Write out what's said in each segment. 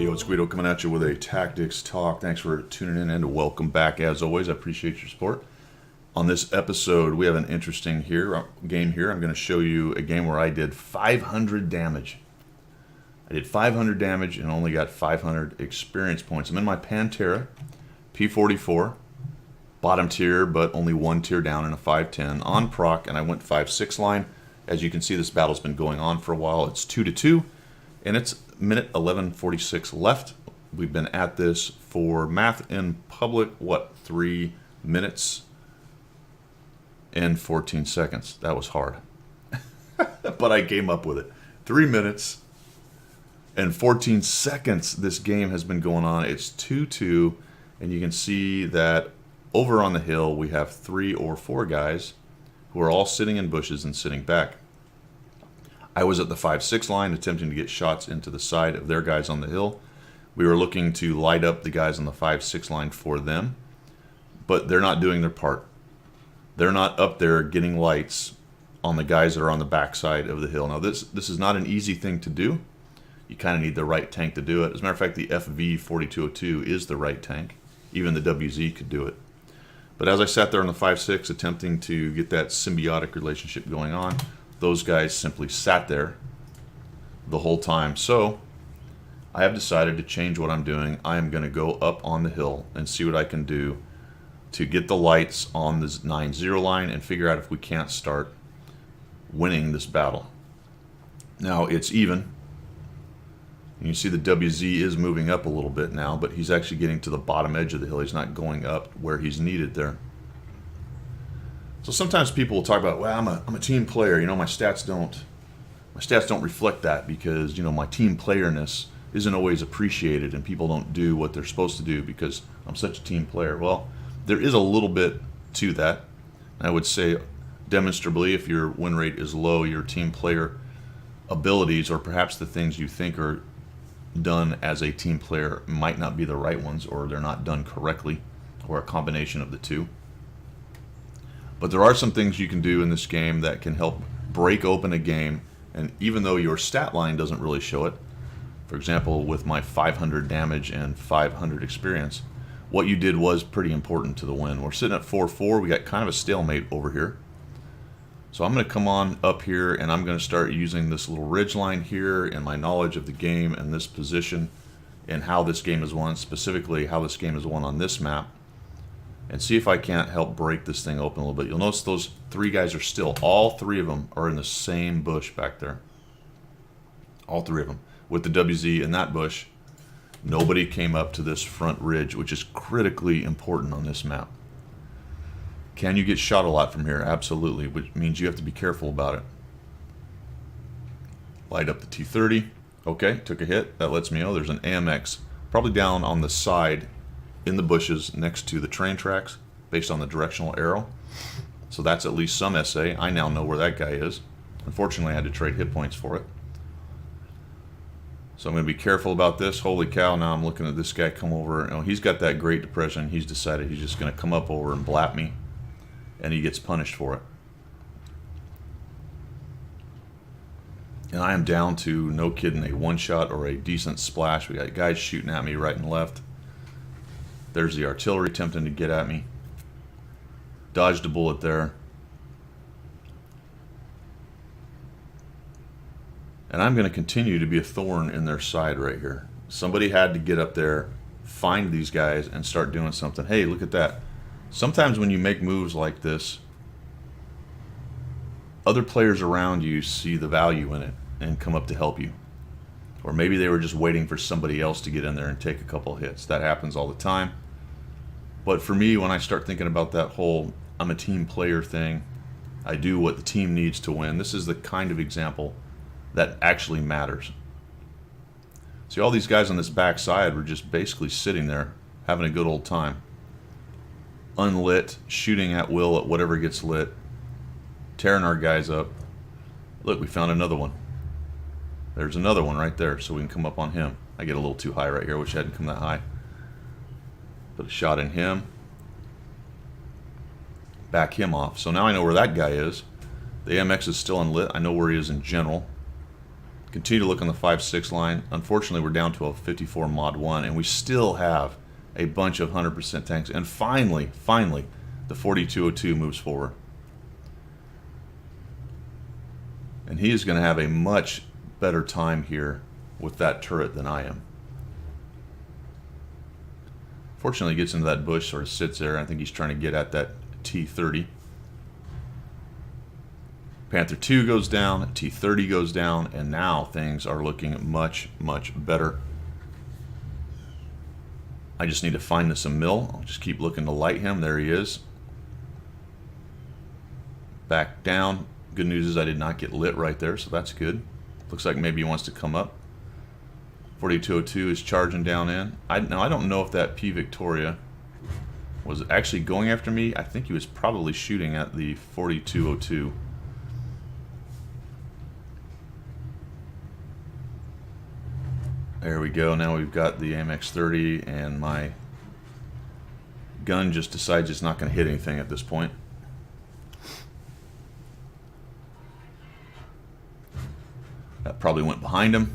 Hey, yo, it's Guido coming at you with a Tactics Talk. Thanks for tuning in and welcome back. As always, I appreciate your support. On this episode, we have an interesting game here. I'm going to show you a game where I did 500 damage. I did 500 damage and only got 500 experience points. I'm in my Pantera P44, bottom tier, but only one tier down in a 510 on proc, and I went 5-6 line. As you can see, this battle's been going on for a while. It's 2-2, and it's minute 11:46 left. We've been at this for math in public, 3 minutes and 14 seconds. That was hard. But I came up with it. 3 minutes and 14 seconds this game has been going on. It's 2-2, and you can see that over on the hill we have 3 or 4 guys who are all sitting in bushes and sitting back. I was at the 5-6 line attempting to get shots into the side of their guys on the hill. We were looking to light up the guys on the 5-6 line for them, but they're not doing their part. They're not up there getting lights on the guys that are on the backside of the hill. Now this is not an easy thing to do. You kind of need the right tank to do it. As a matter of fact, the FV4202 is the right tank. Even the WZ could do it. But as I sat there on the 5-6 attempting to get that symbiotic relationship going on, those guys simply sat there the whole time. So I have decided to change what I'm doing. I am going to go up on the hill and see what I can do to get the lights on this 9-0 line and figure out if we can't start winning this battle. Now it's even. You see the WZ is moving up a little bit now, but he's actually getting to the bottom edge of the hill. He's not going up where he's needed there. So sometimes people will talk about, well, I'm a team player. You know, my stats don't reflect that because, you know, my team playerness isn't always appreciated and people don't do what they're supposed to do because I'm such a team player. Well, there is a little bit to that. I would say demonstrably, if your win rate is low, your team player abilities or perhaps the things you think are done as a team player might not be the right ones, or they're not done correctly, or a combination of the two. But there are some things you can do in this game that can help break open a game, and even though your stat line doesn't really show it, for example with my 500 damage and 500 experience, what you did was pretty important to the win. We're sitting at 4-4. We got kind of a stalemate over here. So I'm going to come on up here and I'm going to start using this little ridge line here and my knowledge of the game and this position and how this game is won, specifically how this game is won on this map, and see if I can't help break this thing open a little bit. You'll notice those 3 guys are still, all 3 of them are in the same bush back there. All 3 of them. With the WZ in that bush, nobody came up to this front ridge, which is critically important on this map. Can you get shot a lot from here? Absolutely, which means you have to be careful about it. Light up the T30. Okay, took a hit. That lets me know there's an AMX probably down on the side in the bushes next to the train tracks based on the directional arrow. So that's at least some SA. I now know where that guy is. Unfortunately, I had to trade hit points for it. So I'm going to be careful about this. Holy cow, now I'm looking at this guy come over. You know, he's got that Great Depression. He's decided he's just going to come up over and blap me. And he gets punished for it. And I am down to, no kidding, a one-shot or a decent splash. We got guys shooting at me right and left. There's the artillery attempting to get at me. Dodged a bullet there. And I'm going to continue to be a thorn in their side right here. Somebody had to get up there, find these guys, and start doing something. Hey, look at that. Sometimes when you make moves like this, other players around you see the value in it and come up to help you. Or maybe they were just waiting for somebody else to get in there and take a couple of hits. That happens all the time. But for me, when I start thinking about that whole I'm a team player thing, I do what the team needs to win. This is the kind of example that actually matters. See, all these guys on this back side were just basically sitting there having a good old time. Unlit, shooting at will at whatever gets lit, tearing our guys up. Look, we found another one. There's another one right there, so we can come up on him. I get a little too high right here, which I hadn't come that high. Put a shot in him. Back him off. So now I know where that guy is. The AMX is still unlit. I know where he is in general. Continue to look on the 5-6 line. Unfortunately, we're down to a 54 mod 1, and we still have a bunch of 100% tanks. And finally, the 4202 moves forward. And he is going to have a much better time here with that turret than I am. Fortunately, he gets into that bush, sort of sits there. I think he's trying to get at that T-30. Panther 2 goes down, T-30 goes down, and now things are looking much, much better. I just need to find this a mill. I'll just keep looking to light him. There he is. Back down. Good news is I did not get lit right there, so that's good. Looks like maybe he wants to come up. 4202 is charging down in. Now, I don't know if that P Victoria was actually going after me. I think he was probably shooting at the 4202. There we go. Now we've got the AMX-30, and my gun just decides it's not going to hit anything at this point. That probably went behind him.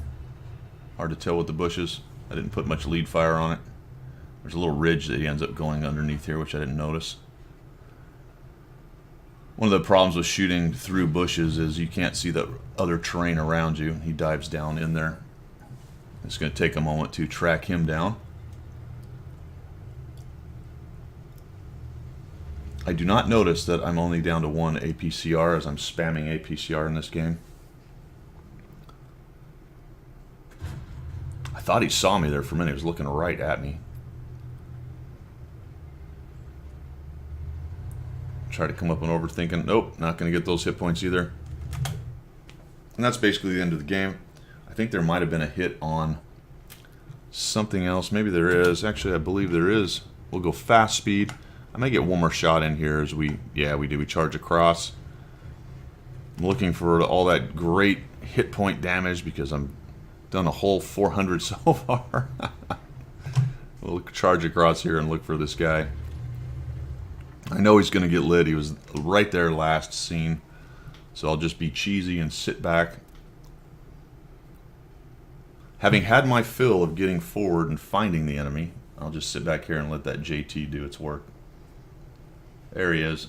Hard to tell with the bushes. I didn't put much lead fire on it. There's a little ridge that he ends up going underneath here, which I didn't notice. One of the problems with shooting through bushes is you can't see the other terrain around you. He dives down in there. It's going to take a moment to track him down. I do not notice that I'm only down to 1 APCR as I'm spamming APCR in this game. I thought he saw me there for a minute. He was looking right at me. Try to come up and over thinking, nope, not going to get those hit points either. And that's basically the end of the game. I think there might have been a hit on something else. Maybe there is. Actually, I believe there is. We'll go fast speed. I may get one more shot in here as we do. We charge across. I'm looking for all that great hit point damage because I'm done a whole 400 so far. We'll charge across here and look for this guy. I know he's going to get lit. He was right there last seen. So I'll just be cheesy and sit back. Having had my fill of getting forward and finding the enemy, I'll just sit back here and let that JT do its work. There he is.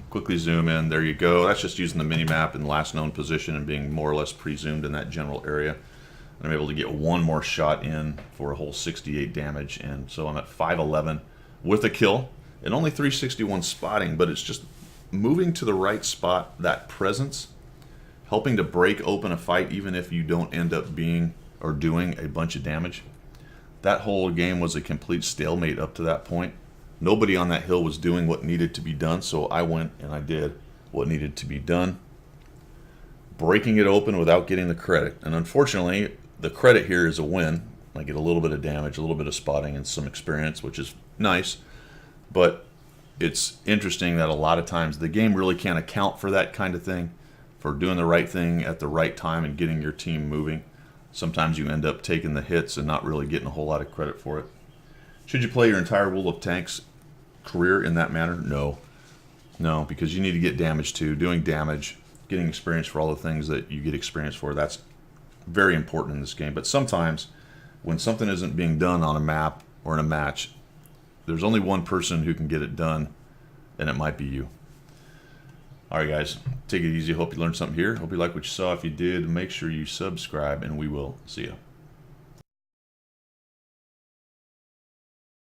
Quickly zoom in. There you go. That's just using the mini-map in last known position and being more or less pre-zoomed in that general area. And I'm able to get one more shot in for a whole 68 damage. And so I'm at 511 with a kill and only 361 spotting, but it's just moving to the right spot, that presence, helping to break open a fight even if you don't end up being or doing a bunch of damage. That whole game was a complete stalemate up to that point. Nobody on that hill was doing what needed to be done, so I went and I did what needed to be done. Breaking it open without getting the credit. And unfortunately, the credit here is a win. I get a little bit of damage, a little bit of spotting, and some experience, which is nice. But it's interesting that a lot of times the game really can't account for that kind of thing, for doing the right thing at the right time and getting your team moving. Sometimes you end up taking the hits and not really getting a whole lot of credit for it. Should you play your entire World of Tanks career in that manner? No. No, because you need to get damage too. Doing damage, getting experience for all the things that you get experience for, that's very important in this game. But sometimes when something isn't being done on a map or in a match, there's only one person who can get it done, and it might be you. All right, guys, take it easy. Hope you learned something here. Hope you like what you saw. If you did, make sure you subscribe, and we will see you.